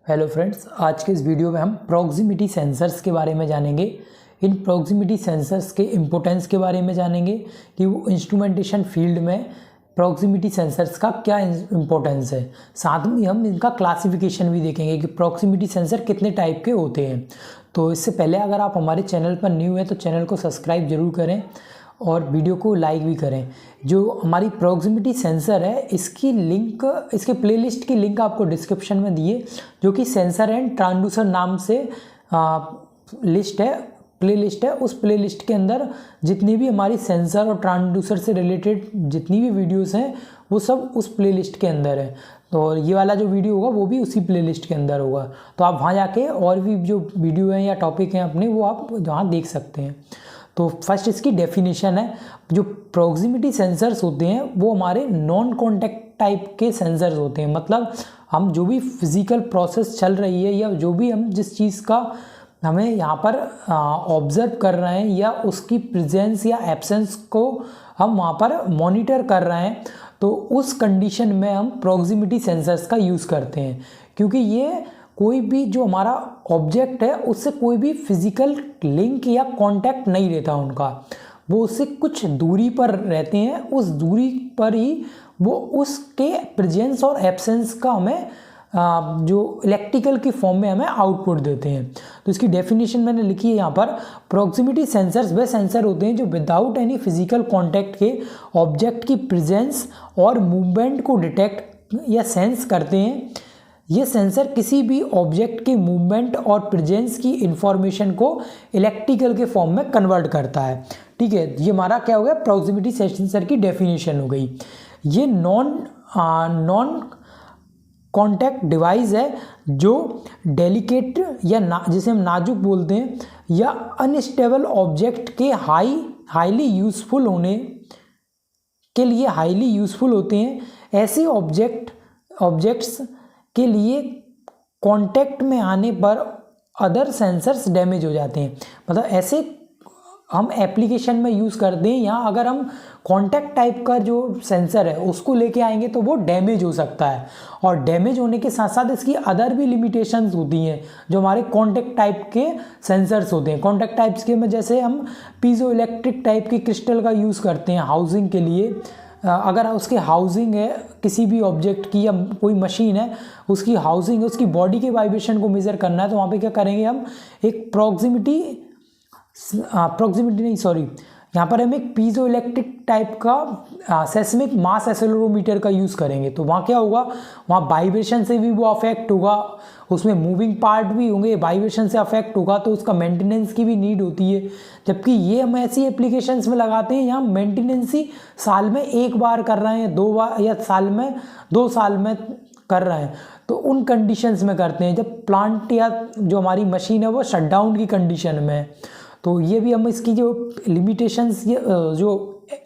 Hello friends, आज के इस वीडियो में हम प्रॉक्सिमिटी सेंसर्स के बारे में जानेंगे। इन प्रॉक्सिमिटी सेंसर्स के इम्पोर्टेंस के बारे में जानेंगे कि वो इंस्ट्रूमेंटेशन फील्ड में प्रॉक्सिमिटी सेंसर्स का क्या इम्पोर्टेंस है। साथ में हम इनका क्लासिफिकेशन भी देखेंगे कि प्रॉक्सिमिटी सेंसर कितने टाइप के होते हैं। तो इससे पहले अगर आप हमारे चैनल पर न्यू हैं तो चैनल को सब्सक्राइब जरूर करें और वीडियो को लाइक भी करें। जो हमारी प्रॉक्सिमिटी सेंसर है इसकी लिंक, इसके प्लेलिस्ट की लिंक आपको डिस्क्रिप्शन में दिए, जो कि सेंसर एंड ट्रांसड्यूसर नाम से लिस्ट है, प्लेलिस्ट है। उस प्लेलिस्ट के अंदर जितनी भी हमारी सेंसर और ट्रांसड्यूसर से रिलेटेड जितनी भी वीडियोस हैं वो सब उस प्लेलिस्ट के अंदर है। तो ये वाला जो वीडियो होगा वो भी उसी प्लेलिस्ट के अंदर होगा। तो आप वहाँ जाके और भी जो वीडियो हैं या टॉपिक हैं अपने वो आप वहाँ देख सकते हैं। तो फर्स्ट इसकी डेफिनेशन है। जो प्रॉक्सिमिटी सेंसर्स होते हैं वो हमारे नॉन कॉन्टैक्ट टाइप के सेंसर्स होते हैं। मतलब हम जो भी फिजिकल प्रोसेस चल रही है या जो भी हम जिस चीज़ का हमें यहाँ पर ऑब्जर्व कर रहे हैं या उसकी प्रेजेंस या एब्सेंस को हम वहाँ पर मॉनिटर कर रहे हैं, तो उस कंडीशन में हम प्रॉक्सिमिटी सेंसर्स का यूज़ करते हैं। क्योंकि ये कोई भी जो हमारा ऑब्जेक्ट है उससे कोई भी फिजिकल लिंक या कांटेक्ट नहीं रहता उनका, वो उससे कुछ दूरी पर रहते हैं। उस दूरी पर ही वो उसके प्रेजेंस और एब्सेंस का हमें जो इलेक्ट्रिकल की फॉर्म में हमें आउटपुट देते हैं। तो इसकी डेफिनेशन मैंने लिखी है यहाँ पर। प्रॉक्सिमिटी सेंसर्स वे सेंसर होते हैं जो विदाउट एनी फिजिकल कांटेक्ट के ऑब्जेक्ट की प्रेजेंस और मूवमेंट को डिटेक्ट या सेंस करते हैं। ये सेंसर किसी भी ऑब्जेक्ट के मूवमेंट और प्रेजेंस की इंफॉर्मेशन को इलेक्ट्रिकल के फॉर्म में कन्वर्ट करता है। ठीक है, ये हमारा क्या हो गया, प्रॉक्सिमिटी सेंसर की डेफिनेशन हो गई। ये नॉन कॉन्टैक्ट डिवाइस है जो डेलिकेट या जिसे हम नाजुक बोलते हैं या अनस्टेबल ऑब्जेक्ट के हाईली यूजफुल होने के लिए हाईली यूजफुल होते हैं। ऐसे ऑब्जेक्ट्स के लिए कांटेक्ट में आने पर अदर सेंसर्स डैमेज हो जाते हैं। मतलब ऐसे हम एप्लीकेशन में यूज़ करते हैं। यहाँ अगर हम कांटेक्ट टाइप का जो सेंसर है उसको लेके आएंगे तो वो डैमेज हो सकता है, और डैमेज होने के साथ साथ इसकी अदर भी लिमिटेशंस होती हैं जो हमारे कांटेक्ट टाइप के सेंसर्स होते हैं। कांटेक्ट टाइप्स के में जैसे हम पीजो इलेक्ट्रिक टाइप के क्रिस्टल का यूज़ करते हैं हाउसिंग के लिए। अगर उसकी हाउसिंग है किसी भी ऑब्जेक्ट की या कोई मशीन है उसकी हाउसिंग है, उसकी बॉडी के वाइब्रेशन को मेज़र करना है, तो वहाँ पे क्या करेंगे हम एक यहाँ पर हम एक पीजो इलेक्ट्रिक टाइप का सेस्मिक मास एक्सेलेरोमीटर का यूज़ करेंगे। तो वहाँ क्या होगा, वहाँ वाइब्रेशन से भी वो अफेक्ट होगा, उसमें मूविंग पार्ट भी होंगे, वाइब्रेशन से अफेक्ट होगा, तो उसका मेंटेनेंस की भी नीड होती है। जबकि ये हम ऐसी एप्लीकेशंस में लगाते हैं यहाँ मेंटेनेंस ही साल में एक बार कर रहे हैं, 2 बार, या साल में 2 साल में कर रहे हैं, तो उन कंडीशंस में करते हैं जब प्लांट या जो हमारी मशीन है वो शटडाउन की कंडीशन में है। तो ये भी हम इसकी जो लिमिटेशंस जो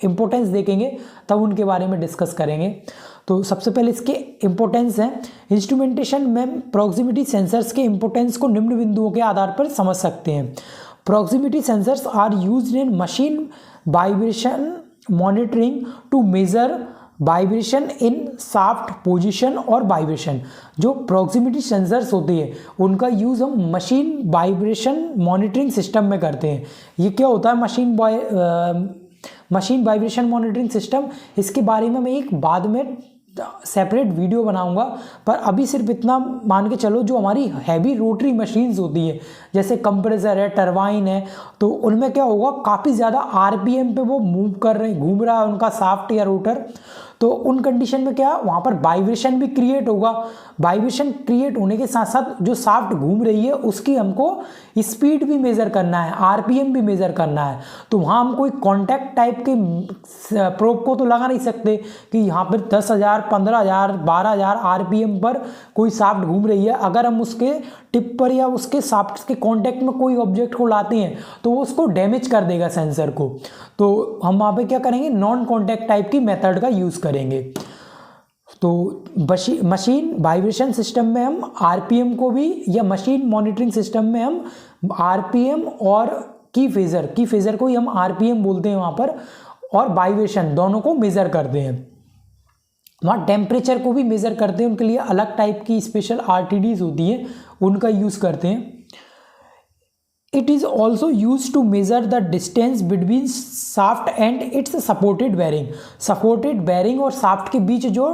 इम्पोर्टेंस देखेंगे तब उनके बारे में डिस्कस करेंगे। तो सबसे पहले इसके इम्पोर्टेंस हैं। इंस्ट्रूमेंटेशन में प्रॉक्सिमिटी सेंसर्स के इम्पोर्टेंस को निम्न बिंदुओं के आधार पर समझ सकते हैं। Proximity sensors are used in machine vibration monitoring to measure vibration in shaft position और वाइब्रेशन। जो प्रॉक्सिमिटी सेंसर्स होते हैं उनका यूज़ हम मशीन वाइब्रेशन मॉनिटरिंग सिस्टम में करते हैं। ये क्या होता है मशीन वाइब्रेशन मॉनिटरिंग सिस्टम, इसके बारे में मैं एक बाद में सेपरेट वीडियो बनाऊंगा, पर अभी सिर्फ इतना मान के चलो जो हमारी हैवी रोटरी मशीन्स होती है जैसे कंप्रेसर है, टरबाइन है, तो उनमें क्या होगा, काफ़ी ज़्यादा आरपीएम पे वो मूव कर रहे, घूम रहा है उनका शाफ्ट या रोटर। तो उन कंडीशन में क्या, वहाँ पर वाइब्रेशन भी क्रिएट होगा। वाइब्रेशन क्रिएट होने के साथ साथ जो शाफ्ट घूम रही है उसकी हमको स्पीड भी मेज़र करना है, आरपीएम भी मेज़र करना है। तो वहाँ हम कोई कॉन्टैक्ट टाइप के प्रोब को तो लगा नहीं सकते कि यहाँ पर 10,000, 15,000, 12,000 आरपीएम पर कोई शाफ्ट घूम रही है। अगर हम उसके टिप पर या उसके शाफ्ट के कांटेक्ट में कोई ऑब्जेक्ट को लाते हैं तो वो उसको डैमेज कर देगा सेंसर को। तो हम वहाँ पे क्या करेंगे, नॉन कांटेक्ट टाइप की मेथड का यूज़ करेंगे। तो मशीन वाइब्रेशन सिस्टम में हम आरपीएम को भी, या मशीन मॉनिटरिंग सिस्टम में हम आरपीएम और की फेजर को ही हम आरपीएम बोलते हैं वहाँ पर, और वाइब्रेशन दोनों को मेज़र करते हैं। वहाँ टेम्परेचर को भी मेज़र करते हैं, उनके लिए अलग टाइप की स्पेशल RTDs होती हैं, उनका यूज़ करते हैं। It is also used to measure the distance between shaft and its supported bearing। supported bearing और shaft के बीच जो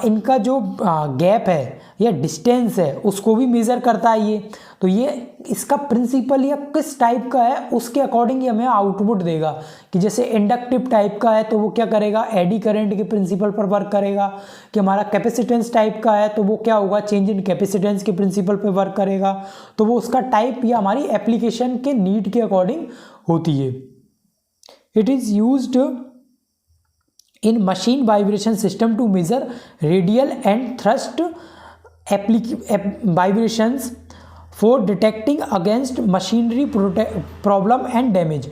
इनका जो गैप है या डिस्टेंस है उसको भी मेज़र करता है ये। तो ये इसका प्रिंसिपल या किस टाइप का है उसके अकॉर्डिंग ये हमें आउटपुट देगा कि जैसे इंडक्टिव टाइप का है तो वो क्या करेगा, एडी करंट के प्रिंसिपल पर वर्क करेगा। कि हमारा कैपेसिटेंस टाइप का है तो वो क्या होगा, चेंज इन कैपेसिटेंस के प्रिंसिपल पर वर्क करेगा। तो वो उसका टाइप या हमारी एप्लीकेशन के नीड के अकॉर्डिंग होती है। It is used in machine vibration system to measure radial and thrust vibrations for detecting against machinery problem and damage.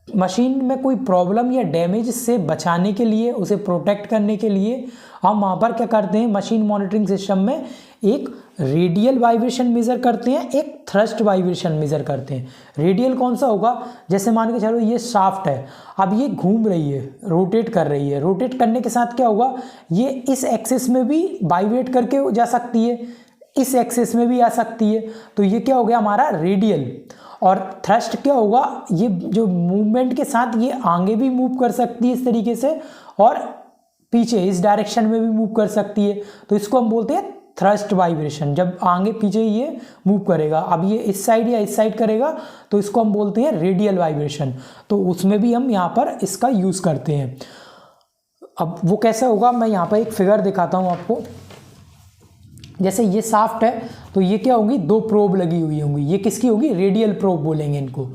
Machine में कोई प्रॉब्लम या डैमेज से बचाने के लिए, उसे प्रोटेक्ट करने के लिए हम वहाँ पर क्या करते हैं, मशीन मॉनिटरिंग सिस्टम में एक रेडियल वाइब्रेशन मेज़र करते हैं, एक थ्रस्ट वाइब्रेशन मेज़र करते हैं। रेडियल कौन सा होगा, जैसे मान के चलो ये शाफ्ट है, अब ये घूम रही है, रोटेट कर रही है। रोटेट करने के साथ क्या होगा, ये इस एक्सिस में भी वाइब्रेट करके जा सकती है, इस एक्सिस में भी आ सकती है। तो ये क्या हो गया हमारा रेडियल। और थ्रस्ट क्या होगा, ये जो मूवमेंट के साथ ये आगे भी मूव कर सकती है इस तरीके से, और पीछे इस डायरेक्शन में भी मूव कर सकती है। तो इसको हम बोलते हैं थ्रस्ट वाइब्रेशन। जब आगे पीछे ये मूव करेगा, अब ये इस साइड या इस साइड करेगा तो इसको हम बोलते हैं रेडियल वाइब्रेशन। तो उसमें भी हम यहाँ पर इसका यूज़ करते हैं। अब वो कैसे होगा, मैं यहाँ पर एक फिगर दिखाता हूँ आपको। जैसे ये शाफ्ट है तो ये क्या होंगी, दो प्रोब लगी हुई होंगी। ये किसकी होगी, रेडियल प्रोब बोलेंगे इनको।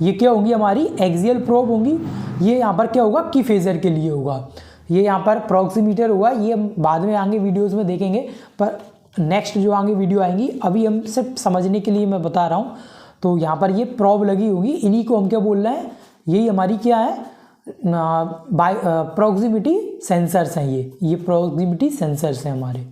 ये क्या होंगी, हमारी एक्सियल प्रोब होंगी। ये यहाँ पर क्या होगा, की फेजर के लिए होगा। ये यहाँ पर प्रॉक्सीमीटर हुआ, ये हम बाद में आगे वीडियोस में देखेंगे, पर नेक्स्ट जो आगे वीडियो आएंगी, अभी हम सिर्फ समझने के लिए मैं बता रहा हूँ। तो यहाँ पर ये प्रोब लगी होगी, इन्हीं को हम क्या बोल रहे हैं, यही हमारी क्या है, प्रॉक्सिमिटी सेंसर्स हैं। ये प्रॉक्सिमिटी सेंसर्स हैं हमारे,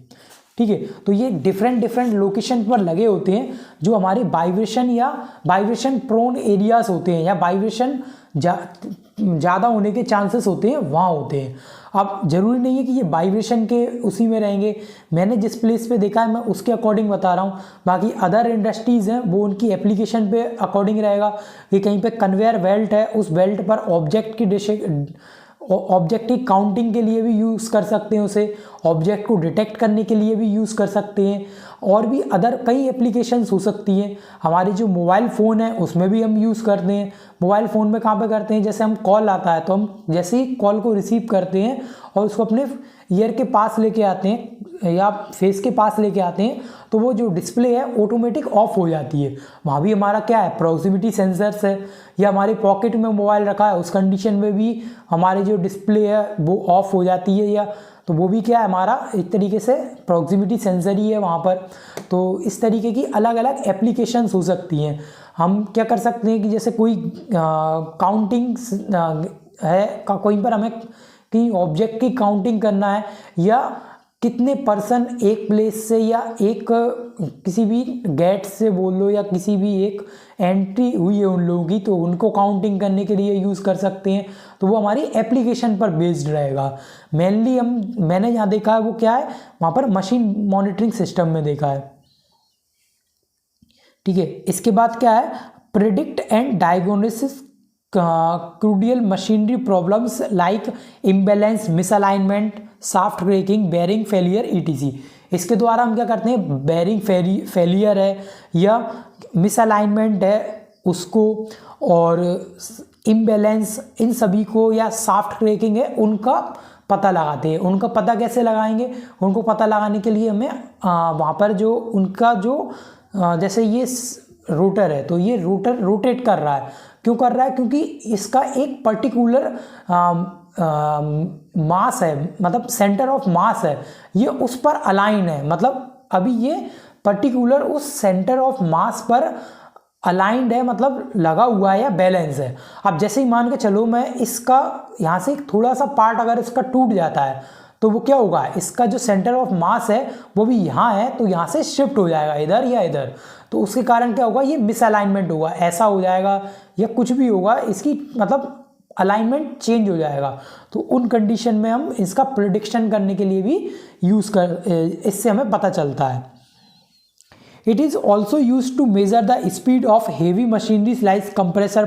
ठीक है। तो ये डिफरेंट लोकेशन पर लगे होते हैं, जो हमारे वाइब्रेशन या वाइब्रेशन प्रोन एरियाज होते हैं, या वाइब्रेशन ज़्यादा होने के चांसेस होते हैं वहाँ होते हैं। अब जरूरी नहीं है कि ये वाइब्रेशन के उसी में रहेंगे, मैंने जिस प्लेस पे देखा है मैं उसके अकॉर्डिंग बता रहा हूँ। बाकी अदर इंडस्ट्रीज़ हैं वो उनकी एप्लीकेशन पे अकॉर्डिंग रहेगा कि कहीं पे कन्वेयर बेल्ट है, उस बेल्ट पर ऑब्जेक्ट की काउंटिंग के लिए भी यूज़ कर सकते हैं, उसे ऑब्जेक्ट को डिटेक्ट करने के लिए भी यूज़ कर सकते हैं, और भी अदर कई एप्लीकेशंस हो सकती हैं। हमारे जो मोबाइल फ़ोन है उसमें भी हम यूज़ करते हैं। मोबाइल फ़ोन में कहाँ पे करते हैं, जैसे हम कॉल आता है तो हम जैसे ही कॉल को रिसीव करते हैं और उसको अपने ईयर के पास लेके आते हैं या फेस के पास लेके आते हैं, तो वो जो डिस्प्ले है ऑटोमेटिक ऑफ हो जाती है। वहाँ भी हमारा क्या है, प्रॉक्सिमिटी सेंसर्स है। या हमारे पॉकेट में मोबाइल रखा है, उस कंडीशन में भी हमारी जो डिस्प्ले है वो ऑफ हो जाती है, या तो वो भी क्या है हमारा एक तरीके से प्रॉक्सिमिटी सेंसर ही है वहाँ पर। तो इस तरीके की अलग अलग एप्लीकेशंस हो सकती हैं। हम क्या कर सकते हैं कि जैसे कोई काउंटिंग है, कोई पर हमें कहीं ऑब्जेक्ट की काउंटिंग करना है, या कितने पर्सन एक प्लेस से या एक किसी भी गेट से बोल लो, या किसी भी एक एंट्री हुई है उन लोगों की, तो उनको काउंटिंग करने के लिए यूज़ कर सकते हैं। तो वो हमारी एप्लीकेशन पर बेस्ड रहेगा। मेनली मैंने जहाँ देखा है वो क्या है, वहाँ पर मशीन मॉनिटरिंग सिस्टम में देखा है, ठीक है। इसके बाद क्या है, predict and diagnosis crucial machinery problems like imbalance, misalignment, shaft breaking, bearing failure ETC। इसके द्वारा हम क्या करते हैं, बेयरिंग फेलियर है या मिसअलाइनमेंट है उसको, और इम्बैलेंस, इन सभी को, या शाफ्ट ब्रेकिंग है, उनका पता लगाते हैं। उनका पता कैसे लगाएंगे, उनको पता लगाने के लिए हमें वहाँ पर जो उनका जो जैसे ये रोटर है तो ये रोटर रोटेट कर रहा है, क्यों कर रहा है, क्योंकि इसका एक पर्टिकुलर मास है, मतलब सेंटर ऑफ मास है, ये उस पर अलाइन है। मतलब अभी ये पर्टिकुलर उस सेंटर ऑफ मास पर अलाइंड है, मतलब लगा हुआ है या बैलेंस है। अब जैसे ही मान के चलो मैं इसका यहाँ से थोड़ा सा पार्ट अगर इसका टूट जाता है तो वो क्या होगा, इसका जो सेंटर ऑफ मास है वो भी यहाँ है, तो यहाँ से शिफ्ट हो जाएगा इधर या इधर। तो उसके कारण क्या होगा, ये मिसअलाइनमेंट होगा, ऐसा हो जाएगा या कुछ भी होगा, इसकी मतलब अलाइनमेंट चेंज हो जाएगा। तो उन कंडीशन में हम इसका प्रिडिक्शन करने के लिए भी इससे हमें पता चलता है। It is also use to measure the speed of heavy machineries like compressor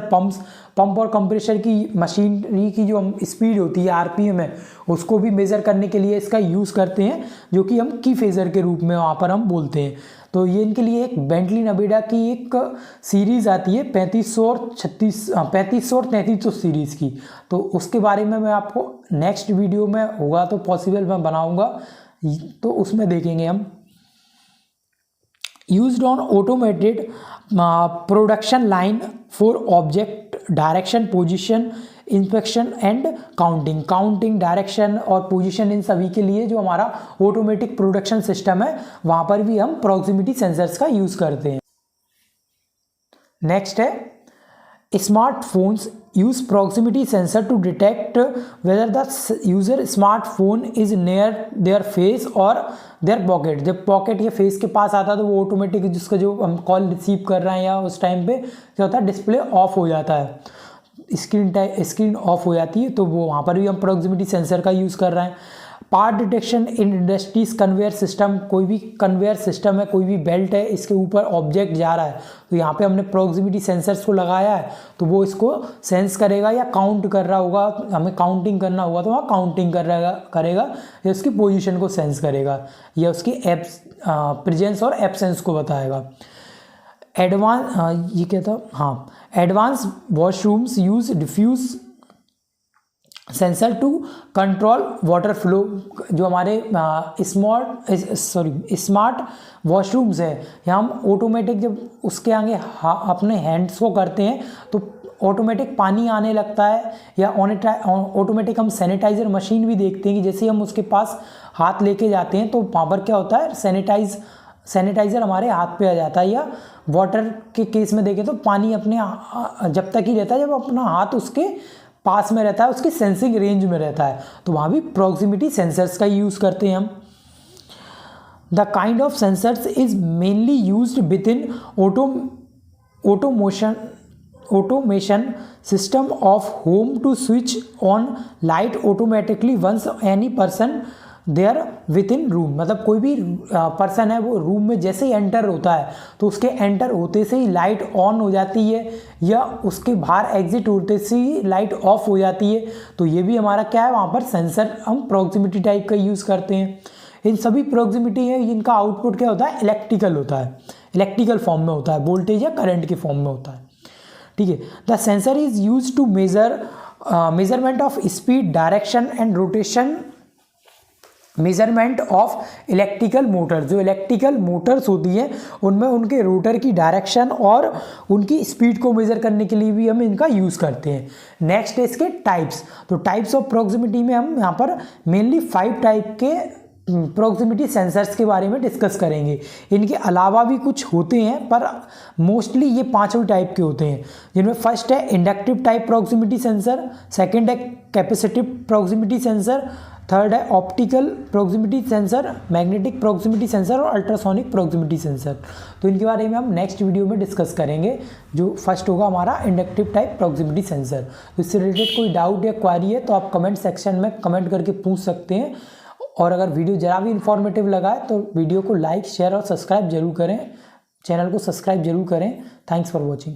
pump और कंप्रेसर की मशीनरी की जो हम स्पीड होती है आरपीएम है, उसको भी मेज़र करने के लिए इसका यूज़ करते हैं, जो कि हम की फेज़र के रूप में वहाँ पर हम बोलते हैं। तो ये इनके लिए एक बेंटली नवेडा की एक सीरीज़ आती है 3500 और 3300 सीरीज़ की। तो उसके बारे में मैं आपको नेक्स्ट वीडियो में होगा तो पॉसिबल मैं बनाऊँगा, तो उसमें देखेंगे हम। Used on automated production line for object direction, position, inspection and counting direction और पोजीशन, इन सभी के लिए जो हमारा ऑटोमेटिक प्रोडक्शन सिस्टम है वहाँ पर भी हम प्रॉक्सिमिटी सेंसर्स का यूज़ करते हैं। नेक्स्ट है smartphones use proximity sensor to detect whether the user smartphone is near their face or their pocket। जब पॉकेट या फेस के पास आता है तो वो ऑटोमेटिक जिसका जो हम कॉल रिसीव कर रहे हैं या उस टाइम पे क्या होता है, डिस्प्ले ऑफ हो जाता है, स्क्रीन ऑफ हो जाती है। तो वो वहाँ पर भी हम प्रॉक्सिमिटी सेंसर का यूज़ कर रहे हैं। पार्ट डिटेक्शन इन इंडस्ट्रीज कन्वेयर सिस्टम, कोई भी कन्वेयर सिस्टम है, कोई भी बेल्ट है, इसके ऊपर ऑब्जेक्ट जा रहा है तो यहाँ पे हमने प्रॉक्सिमिटी सेंसर्स को लगाया है, तो वो इसको सेंस करेगा या काउंट कर रहा होगा, हमें काउंटिंग करना होगा तो वहाँ काउंटिंग करेगा या उसकी पोजीशन को सेंस करेगा या उसकी प्रेजेंस और एब्सेंस को बताएगा। Advance washrooms use diffuse sensor to control water flow. जो हमारे स्मार्ट वॉशरूम्स है, यहाँ हम ऑटोमेटिक जब उसके आगे अपने हैंड्स को करते हैं तो ऑटोमेटिक पानी आने लगता है, या ऑटोमेटिक हम सैनिटाइज़र मशीन भी देखते हैं कि जैसे हम उसके पास हाथ लेके जाते हैं तो वहाँ पर क्या होता है, सैनिटाइज़र हमारे हाथ पे आ जाता है। या वाटर के केस में देखें तो पानी अपने जब तक ही रहता है जब अपना हाथ उसके पास में रहता है, उसकी सेंसिंग रेंज में रहता है, तो वहाँ भी प्रॉक्सिमिटी सेंसर्स का यूज़ करते हैं हम। The kind of sensors is mainly used with in automation system of home to switch on light automatically once any person there with in room. मतलब कोई भी पर्सन है वो रूम में जैसे ही एंटर होता है तो उसके एंटर होते से ही लाइट ऑन हो जाती है, या उसके बाहर एग्जिट होते से ही लाइट ऑफ हो जाती है। तो ये भी हमारा क्या है, वहाँ पर सेंसर हम प्रॉक्सिमिटी टाइप का यूज़ करते हैं। इन सभी प्रॉक्सिमिटी है, इनका आउटपुट क्या होता है, इलेक्ट्रिकल होता है, इलेक्ट्रिकल फॉर्म में होता है, वोल्टेज या करंट के फॉर्म में होता है। ठीक है। The sensor is use to measurement of speed, direction and rotation, measurement of electrical motors. जो इलेक्ट्रिकल मोटर्स होती हैं उनमें उनके रोटर की डायरेक्शन और उनकी स्पीड को मेजर करने के लिए भी हम इनका यूज़ करते हैं। नेक्स्ट है इसके टाइप्स। तो टाइप्स ऑफ प्रॉक्सिमिटी में हम यहाँ पर मेनली 5 टाइप के प्रॉक्सिमिटी सेंसर्स के बारे में डिस्कस करेंगे। इनके अलावा भी कुछ होते हैं पर मोस्टली ये 5 टाइप के होते हैं, जिनमें फर्स्ट है inductive type proximity sensor, second है कैपेसिटिव प्रॉक्सिमिटी सेंसर, थर्ड है optical proximity sensor, magnetic proximity sensor और अल्ट्रासोनिक प्रॉक्सिमिटी सेंसर। तो इनके बारे में हम नेक्स्ट वीडियो में डिस्कस करेंगे। जो फर्स्ट होगा हमारा इंडक्टिव टाइप प्रॉक्सिमिटी सेंसर। तो इससे रिलेटेड कोई डाउट या क्वारी है तो आप कमेंट सेक्शन में कमेंट करके पूछ सकते हैं। और अगर वीडियो ज़रा भी इन्फॉर्मेटिव लगा है तो वीडियो को लाइक, शेयर और सब्सक्राइब जरूर करें, चैनल को सब्सक्राइब जरूर करें। Thanks for watching.